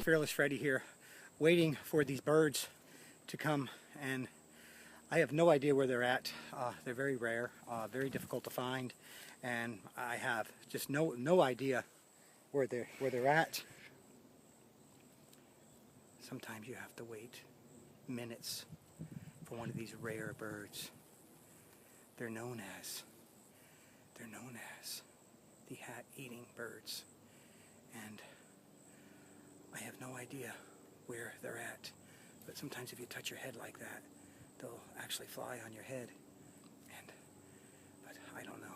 Fearless Freddie here, waiting for these birds to come, and I have no idea where they're at. They're very rare, very difficult to find, and I have just no idea where they're at. Sometimes you have to wait minutes for one of these rare birds. They're known as the hat-eating birds, and I have no idea where they're at. But sometimes if you touch your head like that, they'll actually fly on your head. But I don't know.